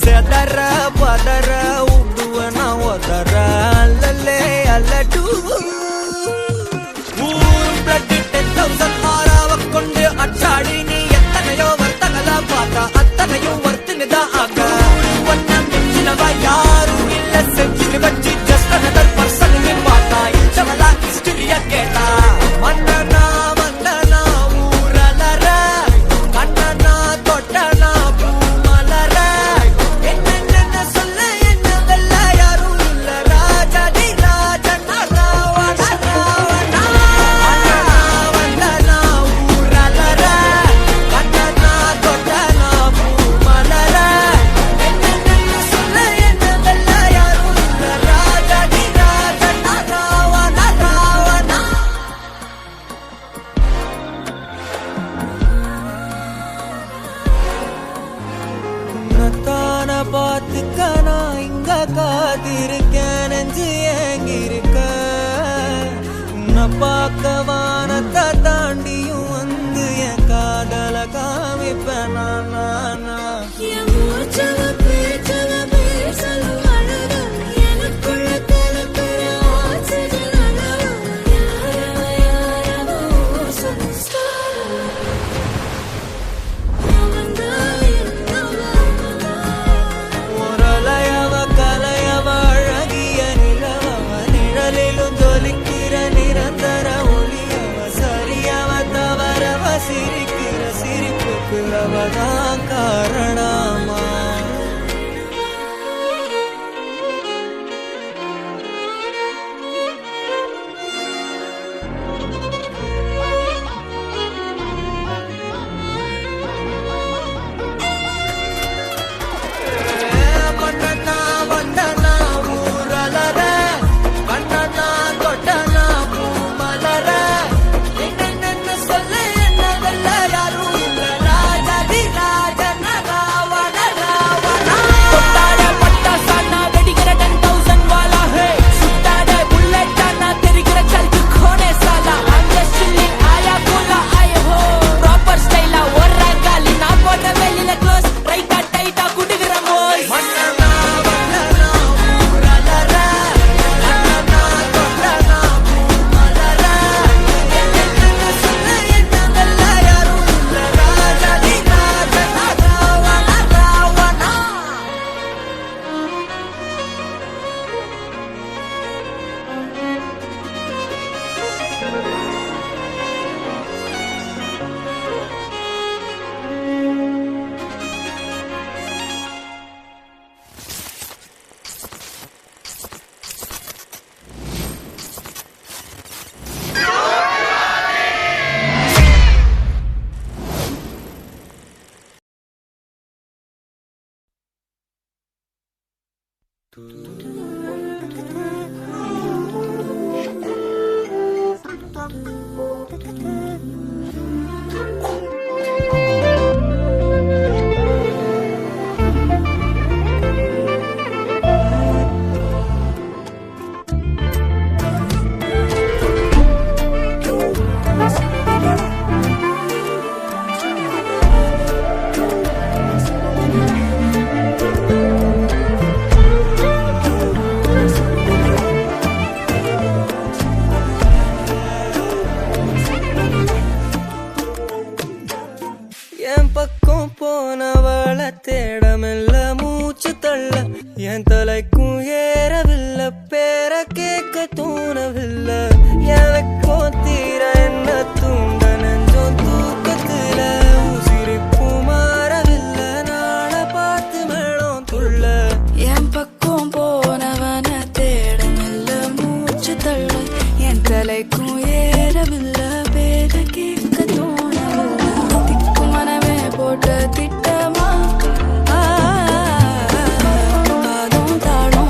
செதற பதற உடுவனா ஒதற அல்லலே அல்லடு ஊர் பிளட் 10,000 ஆறாவ கொண்டு அச்சாடி நீ எத்தனையோ வர்த்தங்களா பார்த்தா அத்தனையும் வர்த்துனுதான் ஆக ஒன்ன மிஞ்சினவா யாரும் இல்ல செஞ்சு வச்சு ஜஸ்ட் அனதர் பர்சன் பார்த்தா இச்சவளா ஹிஸ்டரியா கேட்டா மன்னனா வந்தனா ஊரலற கண்ணனா தொட்டனா பூமலற என்ன சொல்ல என்ன வெல்ல யாரும் இல்ல ராஜாதி ராஜனா ராவண ராவணா வந்தனா ஊரலற கண்ணனா தொட்டனா பூமலற என்ன சொல்ல என்ன வெல்ல யாரும் இல்ல ராஜாதி ராஜனா ராவண ராவணா உன்னத்தான பார்த்துக்க நான் இங்க காத்திருக்கேன் நெஞ்சு ஏங்கிருக்க உன்னை பார்க்க வானத்தை தாண்டியும் வந்து என் காதல காமிப்பேன் நான் ஒரலையவ கலையவ அழகிய நிலவவ நிழலிலும் ஜொலிக்கிற நிரந்தர ஒளியவ சரியவ தவறவ சிரிக்கிற சிரிப்புக்கு அவதான் காரணமா மன்னனா வந்தனா ஊரலற கண்ணனா தொட்டனா பூமலற என்ன சொல்ல என்ன வெல்ல யாரும் இல்ல ராஜாதி ராஜனா ராவண ராவணா கொட்டாட பட்டாசானா வெடிக்கிற 10,000 வாலா ஹே சுட்டாட புல்லட்டானா தெரிகிற சல்கு கோனே சாலா I'm just chilling ஆயா கோலா ஆய ஹோ ப்ராப்பர் ஸ்டைலா ஒரு காலி நான் போட்ட வெளியில க்ளோஸ் ரைட்டா டைட்டா குடுகிற மோய் மன்னனா வந்தனா ஊரலற கண்ணனா தொட்டனா பூமலற என்ன சொல்ல என்ன வெல்ல யாரும் இல்ல ராஜாதி ராஜனா ராவண ராவணா என் பக்கம் போனவள தேடமெல்ல மூச்சு தள்ள என் தலைக்கும் ஏறவில்லை பேர கேட்க தோணவில்லை எனக்கோ தீர என்ன தூண்ட நெஞ்சோம் தூக்கத்துல உசிரிப்பு மாறவில்லை நாள பார்த்து மேளம் துள்ள என் பக்கம் போனவன தேடமில்ல மூச்சு தள்ள என் தலைக்கும் ஏறவில்லை பேர கேட்க தோணவில்லை திக்கு மனமே போட்ட திட்டமா காதும் தாழும்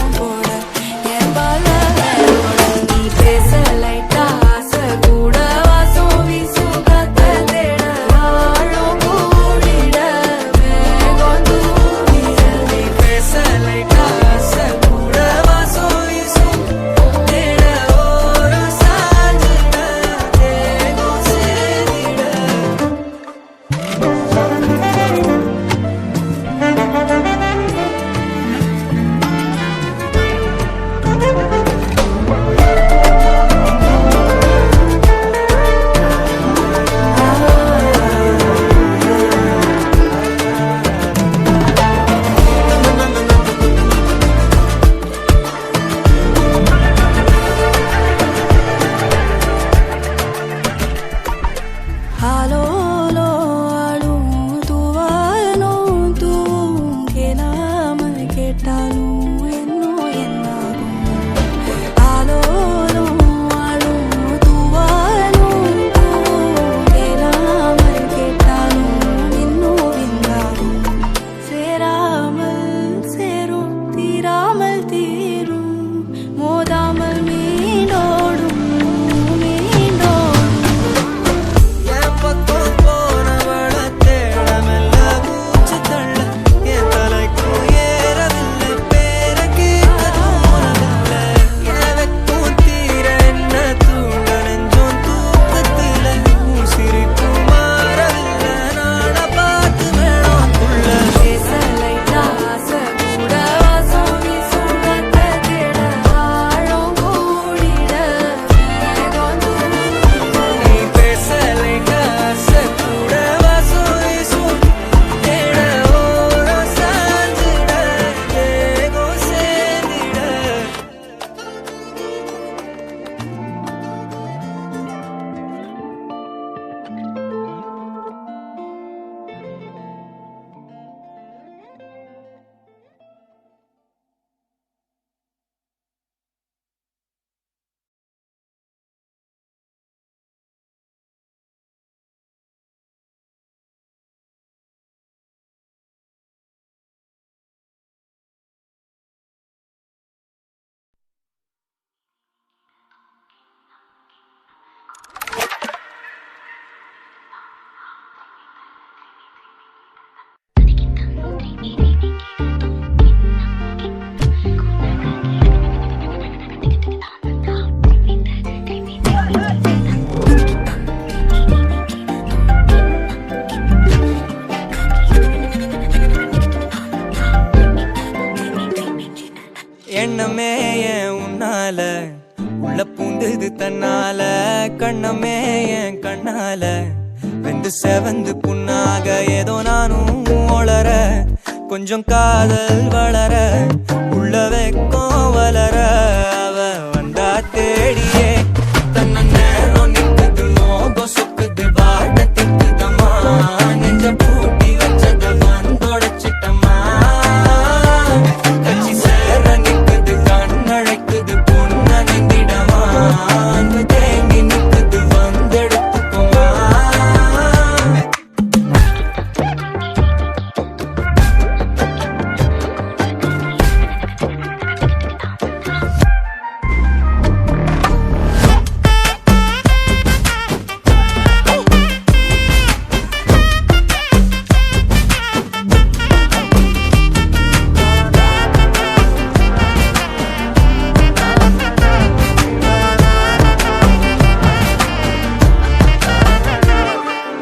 கண்ணால உள்ள பூந்தது தன்னால கண்ணமே என் கண்ணால வெந்து செவந்து புண்ணாக ஏதோ நானும் ஒளர கொஞ்சம் காதல் வளர உள்ள வெக்கம் வளர அவ வந்தா தேடியே தன்ன நேரம் நிக்குது மோகம் சொக்குது வாட திக்குதம்மா நெஞ்ச பூட்டி வச்சத வந்தொடச்சிட்டம்மா கட்சி சேர நிக்குது கண்ணழைக்குது பொண்ண நிந்திடமா அன்பு தேங்கி நிக்குது வந்தெடுத்துக்குமா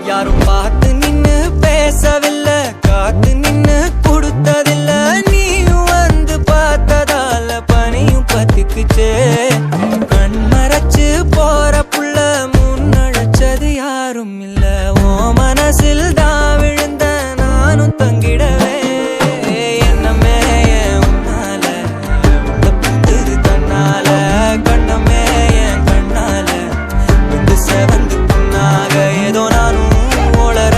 யாரும் பார்த்து நின்னு பேசவில்லை காத்து நின்னு கொடுத்ததில்ல நீயும் வந்து பார்த்ததால பனியும் பத்திக்குச்சே கண் மறைச்சு போற புள்ள முன்னழைச்சது யாரும் இல்ல ஓ மனசில் தான் விழுந்த நானும் தங்கிடவே என்னமே என் உன்னால உள்ள புந்தது தன்னால கண்ணமே என் கண்ணால வந்து செவந்து புண்ணாக ஏதோ நானும் ஒளர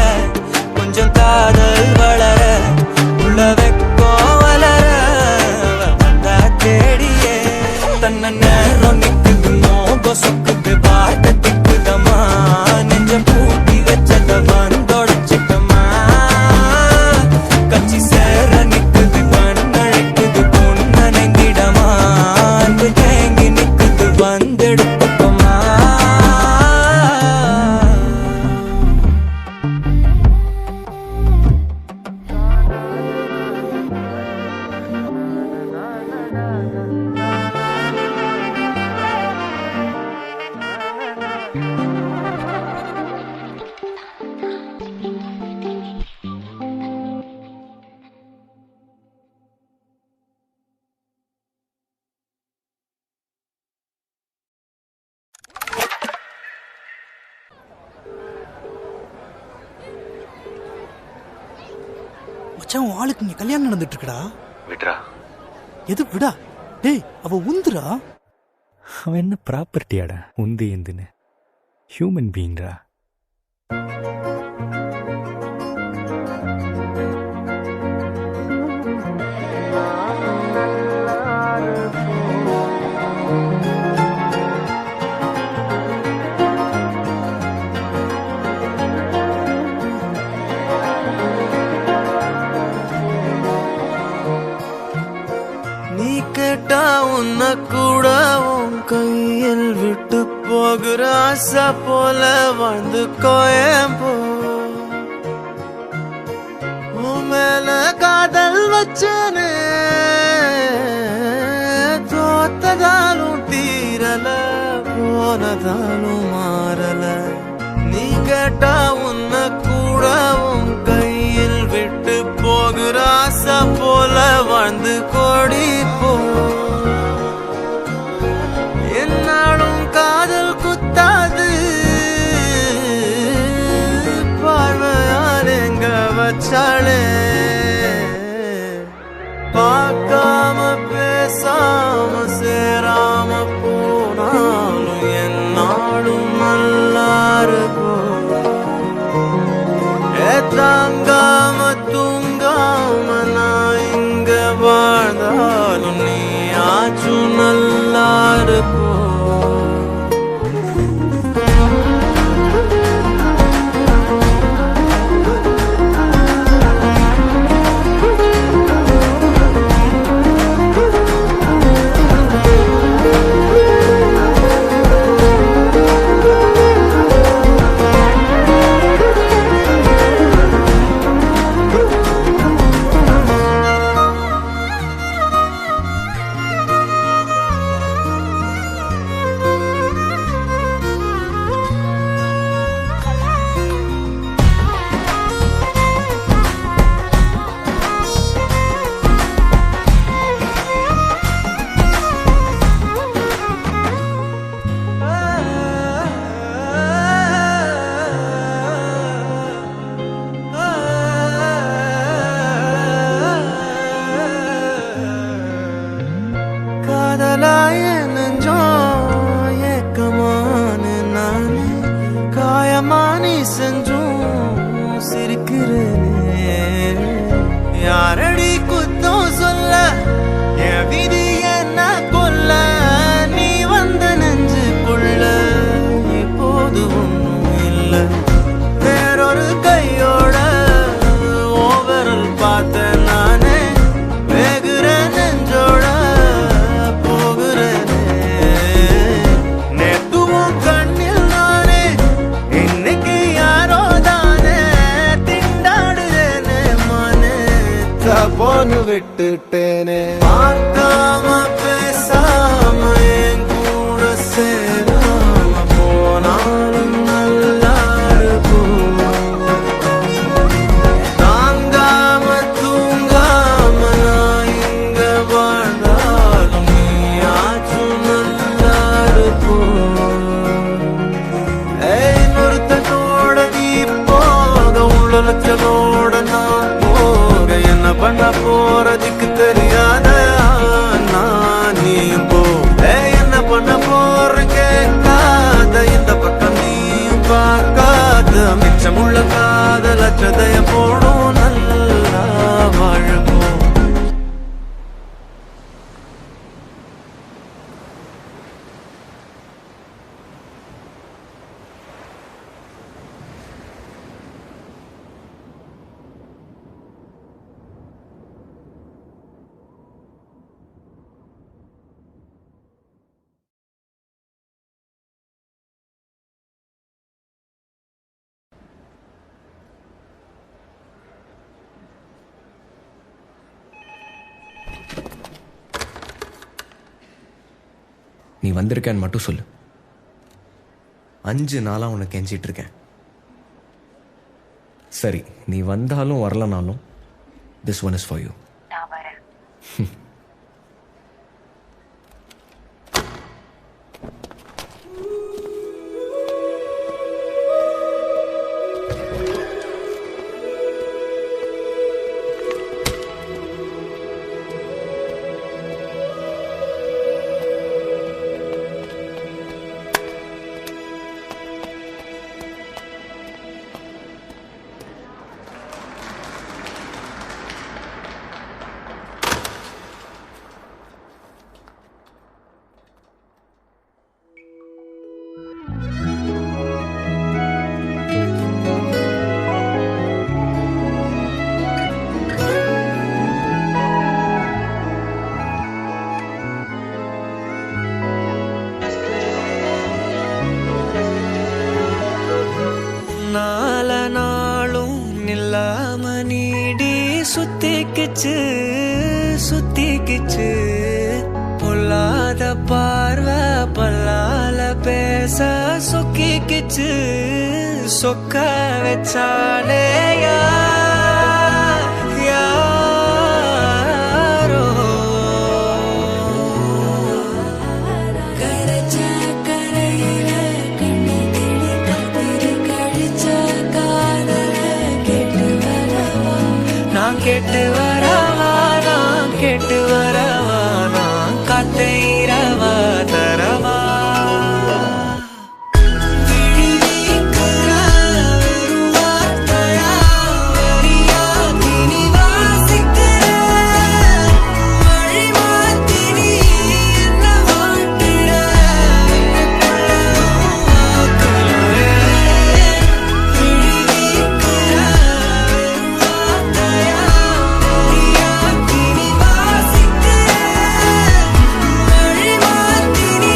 கொஞ்சம் காதல் வளர உள்ள வெக்கோ வளர வந்தா தேடியே தன்ன நேரம் நிக்குது மோகம் சொக்குது வாட்ட திக்குதம்மா நெஞ்ச பூட்டி வச்சத வந்தொடச்சிட்டம்மா கட்சி சேர நிக்குது கண்ணழைக்குது பொண்ண நெங்கிடமா அன்பு தேங்கி நிக்குது வந்தெடுத்துக்கோமா மச்சான் உன் ஆளுக்கு இங்க கல்யாணம் நடந்துட்டு இருக்குடா. விட்ரா. எது விடா? டேய் அவ உந்துரா. அவன் என்ன ப்ராப்பர்ட்டியாடா உந்து எந்துன்னு ஹியூமன் பீயிங்ரா. நீ கேட்டா உன்ன கூட உன் கையில் விட்டு போகிற ஆசை போல வாழ்ந்து கோயம்போ உன் மேல காதல் வச்சனே தோத்ததாலும் தீரல போனதாலும் மாறல நீ கேட்டா உன்ன கூட உன் கையில் விட்டு போகிற ஆசை போல வாழ்ந்து கோடி போ என்னாலும் காதல் குத்தாது பார்வையால் எங்க வச்சாளே பார்க்காம பேசாம சேராம போனாலும் என்னாலும் நல்லா இருக்கும் தாங்காம தூங்காம நான் இங்க வாழ்ந்தாலும் நீ ஆச்சும் நல்லா இருக்கும் போன்னு விட்டுட்டேனே பார்க்காம பேசாம என் கூட சேராம போனாலும் நல்லா இருக்கும் தாங்காம தூங்காம நான் இங்க வாழ்ந்தாலும் நீயாச்சும் நல்லா இருக்கும் இன்னொருத்தனோட நீ போக உள்ளச்சலோட நான் போக என்ன பண்ண போறதுக்கு தெரியாத நான் நீ போ என்ன பண்ண போற கேட்காத இந்த பக்கம் நீயும் பார்க்காத மிச்சமுள்ள காதல் அச்சதைய போடும் நல்லா வாழப்போம் நீ வந்திருக்கேன்னு மட்டும் சொல்லு. 5 நாளா உனக்கு கெஞ்சிட்டு இருக்கேன். சரி, நீ வந்தாலும் வரலனாலும் this one is for you. சுத்திக்கிச்சு பொல்லாத பார்வை பல்லால பேச சொக்கிக்கிச்சு சொக்க வச்சாலே யாரோ கரைச்ச கரையில கண்ணி திடி கத்திரி கழிச்ச காதல கேட்டு வரவா நான் கேட்டு வரவா நான் கேட்டு வரவா நான் காத்தைரவா தரவா வழி மாத்தினி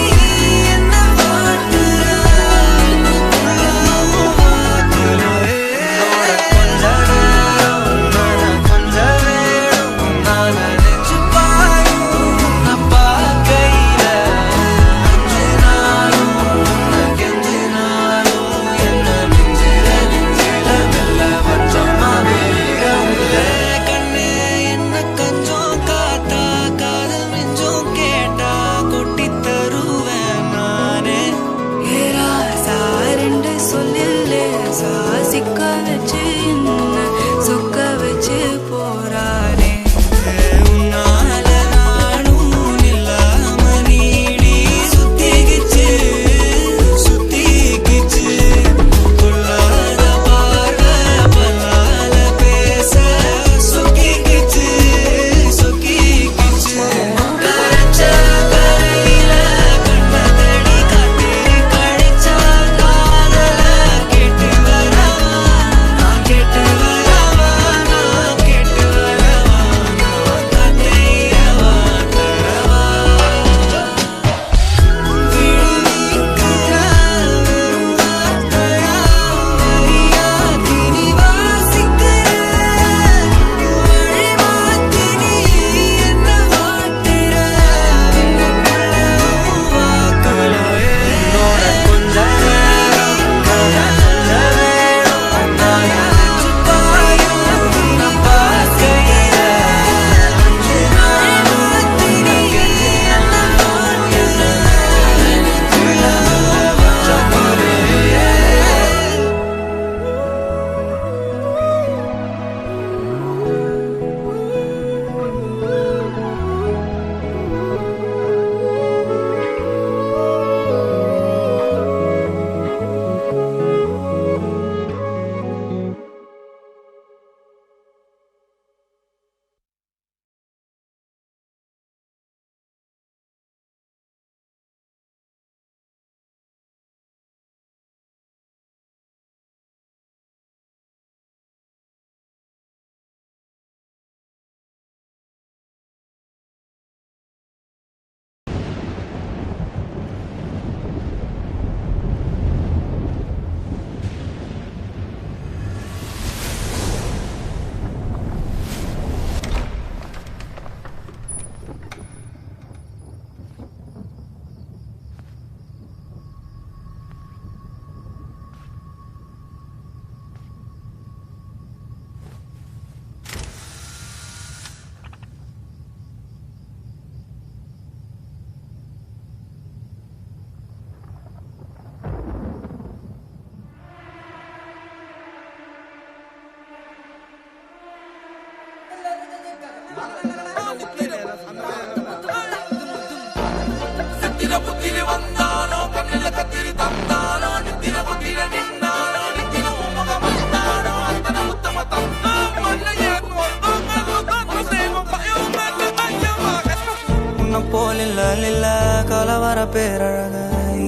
போலில்ல கலவர பேரழக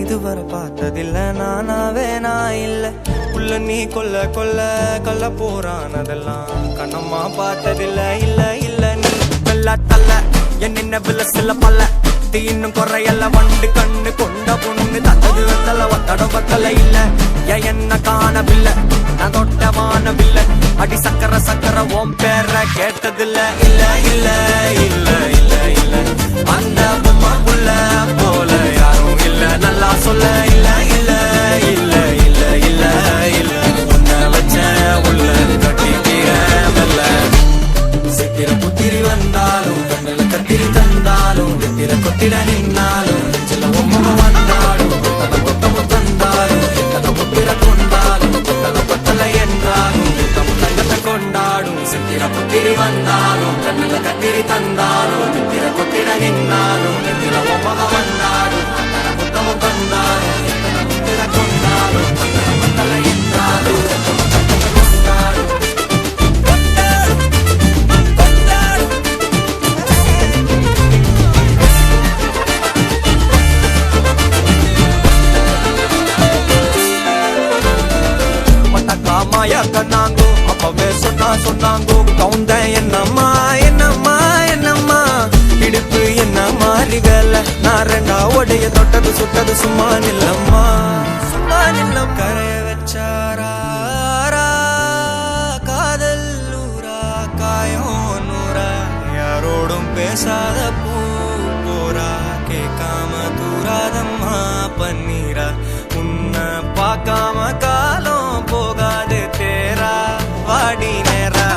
இதுவரை பார்த்ததில்ல நானாவே நான் இல்ல உள்ள நீ கொல்ல கொல்ல கொல்ல போறானதெல்லாம் கண்ணம்மா பார்த்ததில்ல இல்ல இல்ல நீ வெள்ள தள்ள என்ன வில்ல சில பல்ல இன்னும் குறையல்ல வண்டு கண்ணு கொண்ட பொண்ணு தந்தது வெத்தல ஒத்தடம் பத்தல இல்ல என்ன காணவில்லை நான் தொட்ட வானவில்லை அடி சக்கர சக்கர ஓம் பேர கேட்டதில்ல இல்ல இல்ல இல்ல இல்ல இல்ல அந்த பொம்மாக்குள்ள போல யாரும் இல்ல நல்லா சொல்ல இல்ல இல்ல இல்ல இல்ல இல்ல இல்ல உன்னை வச்ச உள்ள கட்டிக்கிற மெல்ல சித்திர புத்திரி வந்தாலும் கண்ணில கத்திரி தந்தாலும் எத்திர கொத்திட நின்னாலும் சில ஒம்ம வந்தாலும் கொத்தம தந்தாலும் எத்தனை புத்திர கொண்டாலும் கொத்தல கொத்தல என்றாலும் தங்கத்தை கொண்டாடும் சித்திர புத்திரி வந்தாலும் கண்ணில கத்திரி தந்தாலும் எத்திர கொத்திட நின்னாலும் எத்திர ஒம்ம வந்தாலும் கொத்தம தந்தாலும் எத்தனை புத்திர கொண்டாலும் கொத்தல என்றாலும் கொண்டாடும் மாயா கண்ணாங்கோ அப்பவே சொன்னாங்கோ கவுந்த என்னம்மா என்னம்மா என்னம்மா இடுப்பு என்ன மாறி வேலை நான் ரெண்டா உடைய தொட்டது சுட்டது சும்மா நில்லம்மா சும்மா நில்லம் கரைய வச்சாரா காதல் ஊரா காயம் நூறா யாரோடும் பேசாத பூ போரா கேட்காம தூராதம்மா பன்னீரா உன்னை பார்க்காம காலம் போகாது தேரா வாடி நேரா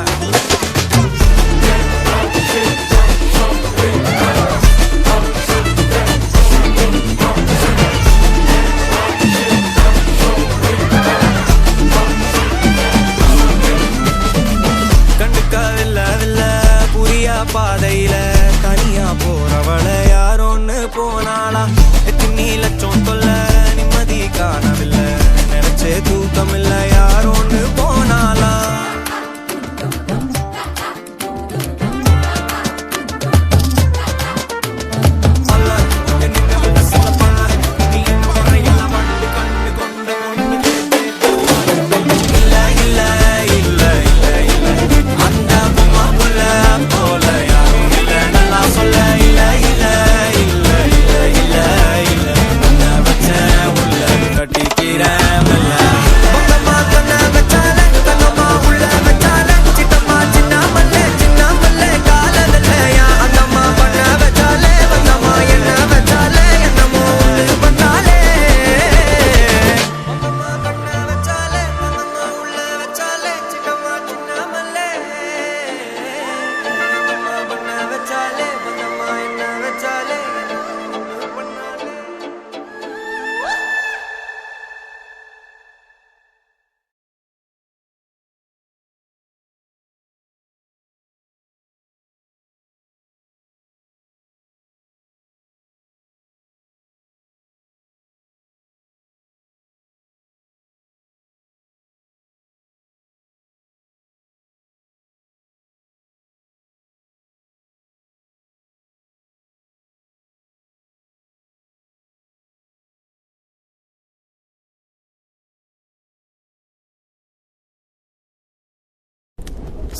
கண்டுக்கவில்ல புரியா பாதையில தனியா போறவள யாரோன்னு போனாளா எத்தனை லட்சம் தொல்ல நிம்மதி காணவில்லை நினைச்சே தூக்கம் இல்ல யாரோன்னு போனாளா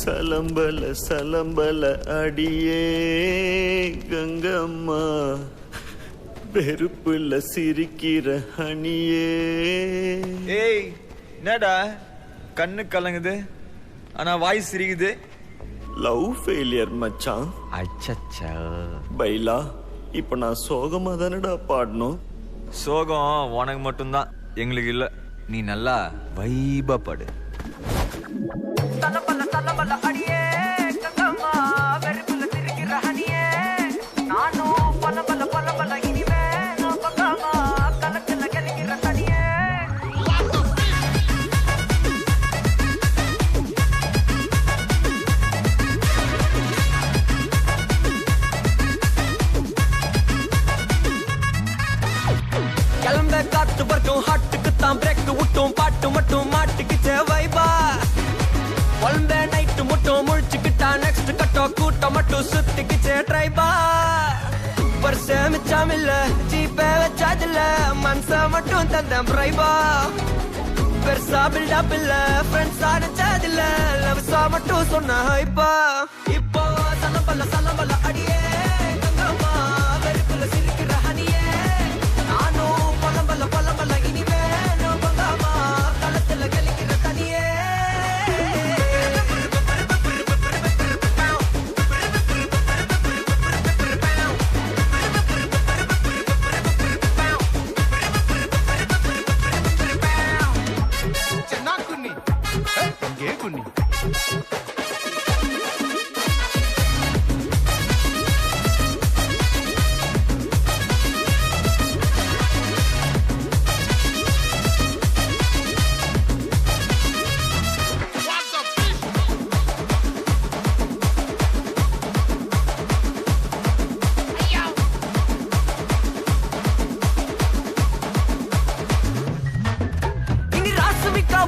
சலம்பல சலம்பல அடியே கங்கம்மா வெறுப்புல சிரிக்கிற அணியே. ஏய் என்னடா கண்ணு கலங்குது ஆனா வாய் சிரிக்குது? லவ் ஃபெயிலியர் மச்சான். அச்சச்சா பைலா இப்ப நான் சோகமா தானடா பாடணும். சோகம் உனக்கு மட்டும்தான், எங்களுக்கு இல்ல. நீ நல்லா வைபா பாடு. மிச்சமில்ல ஜீப்பே வச்சாதில்ல மனச மட்டும் தந்தேன் பிரைபா பெருசா பில்டப் இல்ல ஃப்ரெண்ட்ஸா நினைச்சதில்ல லவ்ஸா மட்டும் சொன்ன ஹைப்பா இப்போ சலம்பல்ல அடியே கங்கம்மா வெறுப்புல சிரிக்கிற ஹனியே நானும் பழம்பல்ல இனிமே நான் பங்காமா களத்துல கலிக்கிற தனியே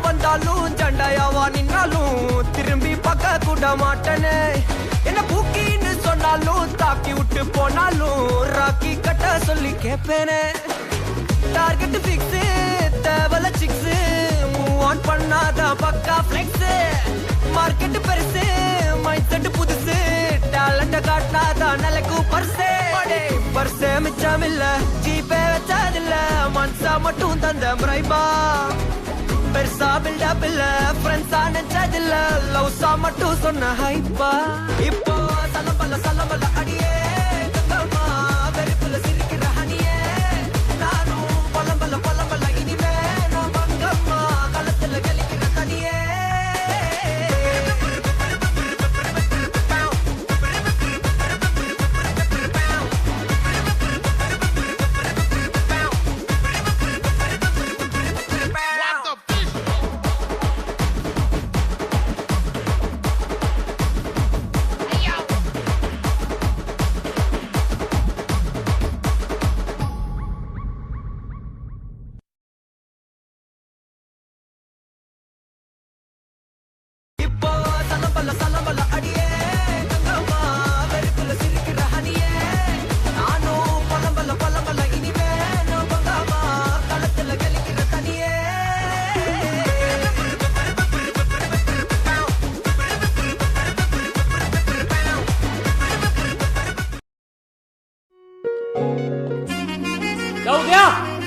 வந்தாலும் ஜண்டாயாவா நின்னாலும் திரும்பி பார்க்க கூட மாட்டனே என்ன பூக்கின்னு சொன்னாலும் தாக்கி விட்டு போனாலும் ராக்கி கட்ட சொல்லி கேட்பேனே டார்கெட் பிக்ஸ் தேவல சிக்ஸ் மூவ் ஆன் பண்ணாத பக்கா ஃபிளெக்ஸ் மார்க்கெட் பெருசு மைண்ட் செட் புதுசு டேலண்ட காட்டினாத நிலைக்கு பர்சே மிச்சமில்ல ஜீப்பே வச்சதில்ல மனசா மட்டும் தந்த பிரைபா பெருசா பில்டப் இல்ல ஃப்ரெண்ட்ஸா நினைச்சதில்ல லவ்ஸா மட்டும் சொன்ன ஹைப்பா இப்போ சலம்பல்ல அடியே கங்கம்மா வெறுப்புல சிரிக்கிற ஹனியே நானும் பழம்பல்ல இனிமே நான் பங்கம்மா களத்துல கலிக்கிற தனியே சலம்பல்ல அடியே கங்கம்மா வெறுப்புல சிரிக்கிற ஹனியே நானும் பழம்பல்ல இனிமே நான் பங்காமா களத்துல கலிக்கிற தனியே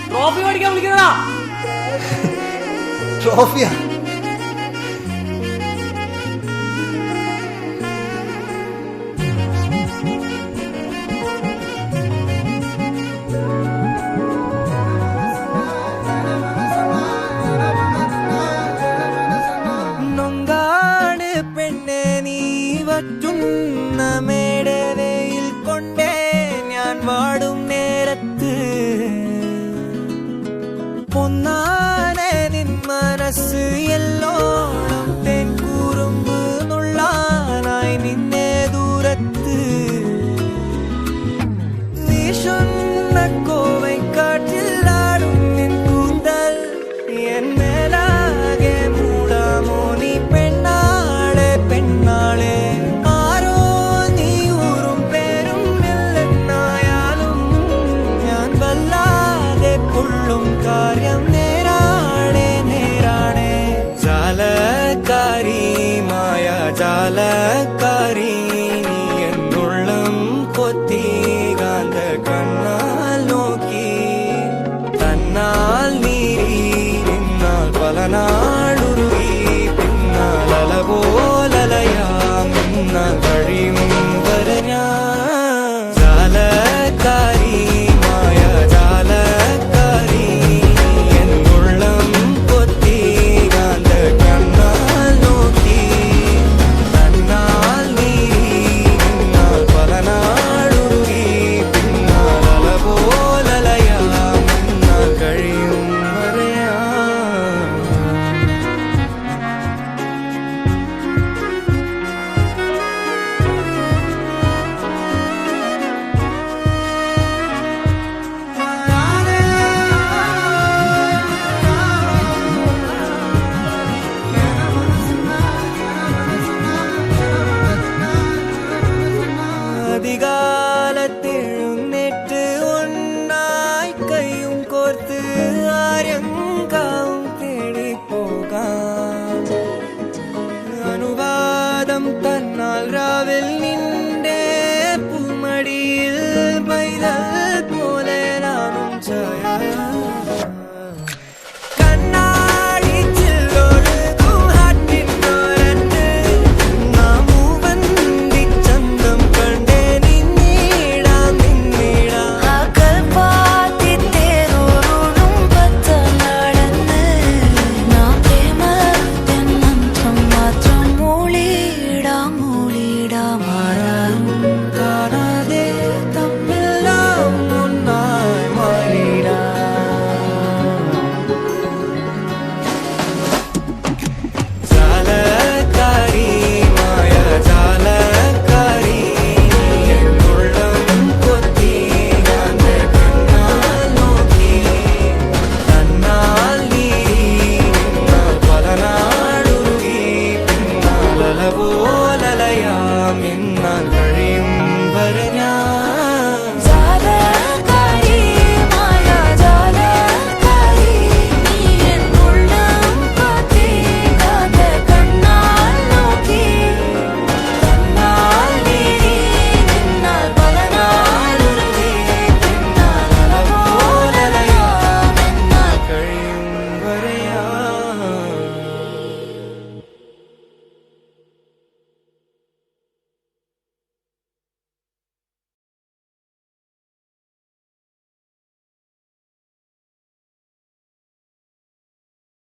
ട്രോഫി മേടിക്കാൻ വിളിക്കുന്നതാ ട്രോഫിയാ നൊങ്കാട് പെണ്ണെ നീ വറ്റുന്ന മേടവയിൽ കൊണ്ടേ ഞാൻ വാടും നേരത്ത് പൊന്നാനെ നിൻ മനസ്സ് എല്ലോ